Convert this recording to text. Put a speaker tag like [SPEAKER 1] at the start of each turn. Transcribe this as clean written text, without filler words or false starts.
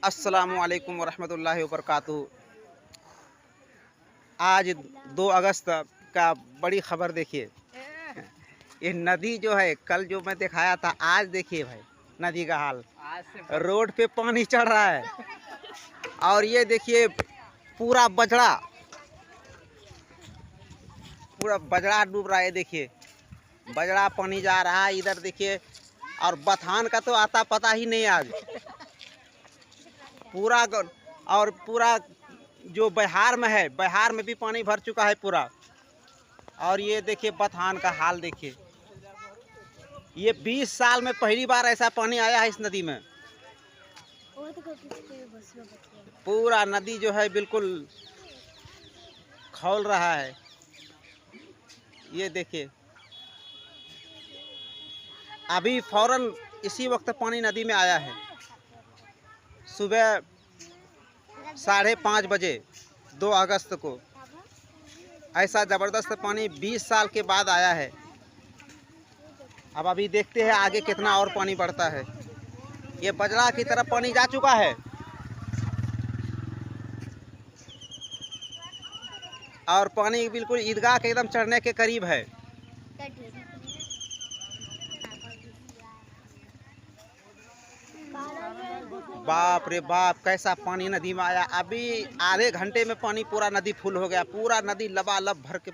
[SPEAKER 1] अस्सलामुअलैकुम वरहमतुल्लाहि वबरकातुहू। आज 2 अगस्त का बड़ी खबर देखिए। ये नदी जो है कल जो मैं दिखाया था, आज देखिए भाई नदी का हाल। रोड पे पानी चढ़ रहा है और ये देखिए पूरा बजड़ा डूब रहा है। देखिए बजड़ा पानी जा रहा है इधर देखिए, और बथान का तो आता पता ही नहीं आज। पूरा जो बिहार में है, बिहार में भी पानी भर चुका है पूरा। और ये देखिए बथान का हाल देखिए, ये 20 साल में पहली बार ऐसा पानी आया है इस नदी में। पूरा नदी जो है बिल्कुल खौल रहा है। ये देखिए अभी फौरन इसी वक्त पानी नदी में आया है। सुबह 5:30 बजे 2 अगस्त को ऐसा ज़बरदस्त पानी 20 साल के बाद आया है। अब अभी देखते हैं आगे कितना और पानी बढ़ता है। ये बजड़ा की तरफ पानी जा चुका है और पानी बिल्कुल ईदगाह के एकदम चढ़ने के करीब है। बाप रे बाप, कैसा पानी नदी में आया। अभी आधे घंटे में पानी पूरा नदी फुल हो गया। पूरा नदी लबालब भर के